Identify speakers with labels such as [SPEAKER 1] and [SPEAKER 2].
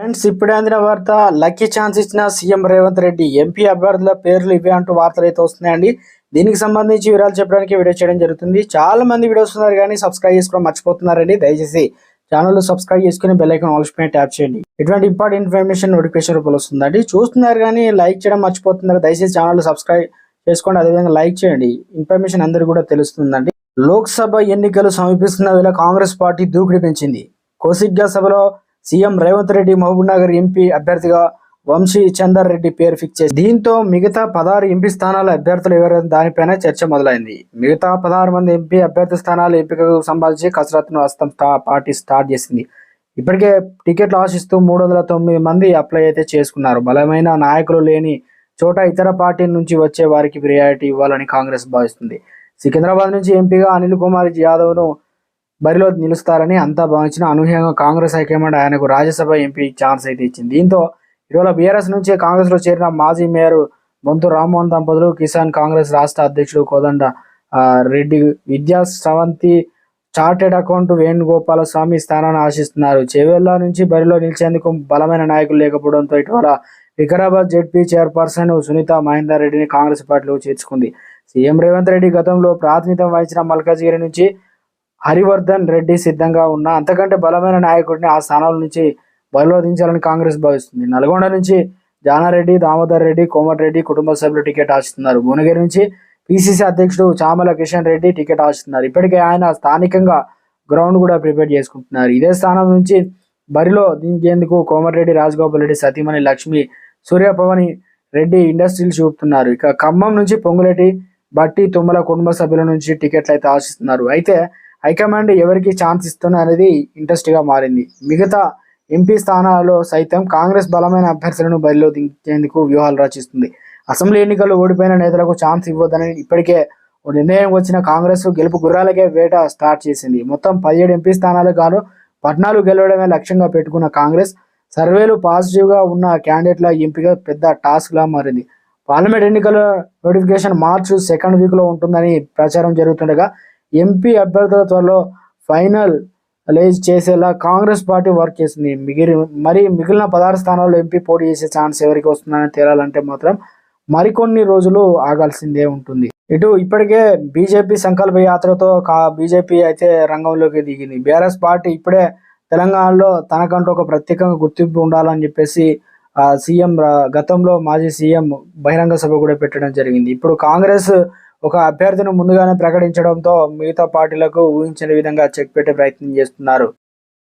[SPEAKER 1] Friends, ఇప్పుడే అందిన వార్త. లక్కీ ఛాన్స్ ఇచ్చిన సీఎం రేవంత్ రెడ్డి ఎంపీ అభ్యర్థుల పేర్లు ఇవే అంటూ వార్తలు అయితే వస్తున్నాయండి. దీనికి సంబంధించి వివరాలు చెప్పడానికి వీడియో చేయడం జరుగుతుంది. చాలా మంది వీడియోస్ ఉన్నారు కానీ సబ్స్క్రైబ్ చేసుకోవడం మర్చిపోతున్నారండి. దయచేసి ఛానల్ సబ్స్క్రైబ్ చేసుకుని బెల్ ఐకాన్ ఆల్ పైన ట్యాప్ చేయండి. ఇటువంటి ఇంపార్టెంట్ ఇన్ఫర్మేషన్ నోటిఫికేషన్ రూపంలో వస్తుందండి. చూస్తున్నారు కానీ లైక్ చేయడం మర్చిపోతున్నారు. దయచేసి ఛానల్ సబ్స్క్రైబ్ చేసుకోండి, అదేవిధంగా లైక్ చేయండి. ఇన్ఫర్మేషన్ అందరికీ కూడా తెలుస్తుందండి. లోక్సభ ఎన్నికలు సమీపిస్తున్న వేళ కాంగ్రెస్ పార్టీ దూకుడు పెంచింది. కోసిగ్గా సభలో సీఎం రేవంత్ రెడ్డి మహబూబ్నగర్ ఎంపీ అభ్యర్థిగా వంశీ చందర్ రెడ్డి పేరు ఫిక్స్ చేసి దీంతో మిగతా 16 ఎంపీ స్థానాల అభ్యర్థులు ఎవరైనా దానిపైన చర్చ మొదలైంది. మిగతా 16 మంది ఎంపీ అభ్యర్థి స్థానాల ఎంపికకు సంబంధించి కసరత్తును హస్తం పార్టీ స్టార్ట్ చేసింది. ఇప్పటికే టికెట్లు ఆశిస్తూ 309 మంది అప్లై అయితే చేసుకున్నారు. బలమైన నాయకులు లేని చోట ఇతర పార్టీ నుంచి వచ్చే వారికి ప్రియారిటీ ఇవ్వాలని కాంగ్రెస్ భావిస్తుంది. సికింద్రాబాద్ నుంచి ఎంపీగా అనిల్ కుమార్ యాదవ్ను బరిలో నిలుస్తారని అంతా భావించిన అనూహ్యంగా కాంగ్రెస్ హైకమాండ్ ఆయనకు రాజ్యసభ ఎంపీ ఛాన్స్ అయితే ఇచ్చింది. దీంతో ఇటీవల బీఆర్ఎస్ నుంచి కాంగ్రెస్ లో చేరిన మాజీ మేయర్ బొంతు రామ్మోహన్ దంపతులు కిసాన్ కాంగ్రెస్ రాష్ట్ర అధ్యక్షుడు కోదండ రెడ్డి విద్యా స్రవంతి చార్టెడ్ అకౌంట్ వేణుగోపాల స్వామి స్థానాన్ని ఆశిస్తున్నారు. చేవెళ్ల నుంచి బరిలో నిలిచేందుకు బలమైన నాయకులు లేకపోవడంతో ఇటీవల వికారాబాద్ జెడ్పీ చైర్పర్సన్ సునీత మహేందర్ రెడ్డిని కాంగ్రెస్ పార్టీలో చేర్చుకుంది. సీఎం రేవంత్ రెడ్డి గతంలో ప్రాతినిధ్యం వహించిన మల్కాజ్గిరి నుంచి హరివర్ధన్ రెడ్డి సిద్ధంగా ఉన్న అంతకంటే బలమైన నాయకుడిని ఆ స్థానాల నుంచి బరిలో దించాలని కాంగ్రెస్ భావిస్తుంది. నల్గొండ నుంచి జానారెడ్డి, దామోదర్ రెడ్డి, కోమటిరెడ్డి కుటుంబ సభ్యులు టికెట్ ఆశిస్తున్నారు. భువనగిరి నుంచి పిసిసి అధ్యక్షుడు చామల కిషన్ రెడ్డి టికెట్ ఆశిస్తున్నారు. ఇప్పటికే ఆయన స్థానికంగా గ్రౌండ్ కూడా ప్రిపేర్ చేసుకుంటున్నారు. ఇదే స్థానం నుంచి బరిలో దించేందుకు కోమటిరెడ్డి రాజగోపాల్ రెడ్డి సతీమణి లక్ష్మి సూర్యపవని రెడ్డి ఇండస్ట్రీలు చూపుతున్నారు. ఇక ఖమ్మం నుంచి పొంగులేటి బట్టి తుమ్మల కుటుంబ సభ్యుల నుంచి టికెట్లు అయితే ఆశిస్తున్నారు. అయితే హైకమాండ్ ఎవరికి ఛాన్స్ ఇస్తున్నా అనేది ఇంట్రెస్ట్ గా మారింది. మిగతా ఎంపీ స్థానాల్లో సైతం కాంగ్రెస్ బలమైన అభ్యర్థులను బరిలో దించేందుకు వ్యూహాలు రచిస్తుంది. అసెంబ్లీ ఎన్నికల్లో ఓడిపోయిన నేతలకు ఛాన్స్ ఇవ్వద్దని ఇప్పటికే ఓ నిర్ణయం వచ్చిన కాంగ్రెస్ గెలుపు గుర్రాలకే వేట స్టార్ట్ చేసింది. మొత్తం 17 ఎంపీ స్థానాలు గాను 14 గెలవడమే లక్ష్యంగా పెట్టుకున్న కాంగ్రెస్ సర్వేలు పాజిటివ్ గా ఉన్న క్యాండిడేట్ల ఎంపిక పెద్ద టాస్క్ లా మారింది. పార్లమెంట్ ఎన్నికల నోటిఫికేషన్ మార్చి 2nd వీక్ లో ఉంటుందని ప్రచారం జరుగుతుండగా ఎంపీ అభ్యర్థుల త్వరలో ఫైనలైజ్ చేసేలా కాంగ్రెస్ పార్టీ వర్క్ చేసింది. మిగిలిన 16 స్థానాల్లో ఎంపీ పోటీ చేసే ఛాన్స్ ఎవరికి వస్తుందని తేలాలంటే మాత్రం మరికొన్ని రోజులు ఆగాల్సిందే ఉంటుంది. ఇటు ఇప్పటికే బీజేపీ సంకల్ప యాత్రతో బీజేపీ అయితే రంగంలోకి దిగింది. బీఆర్ఎస్ పార్టీ ఇప్పుడే తెలంగాణలో తనకంటూ ఒక ప్రత్యేకంగా గుర్తింపు ఉండాలని చెప్పేసి సీఎం గతంలో మాజీ సీఎం బహిరంగ సభ కూడా పెట్టడం జరిగింది. ఇప్పుడు కాంగ్రెస్ ఒక అభ్యర్థిని ముందుగానే ప్రకటించడంతో మిగతా పార్టీలకు ఊహించిన విధంగా చెక్ పెట్టే ప్రయత్నం చేస్తున్నారు.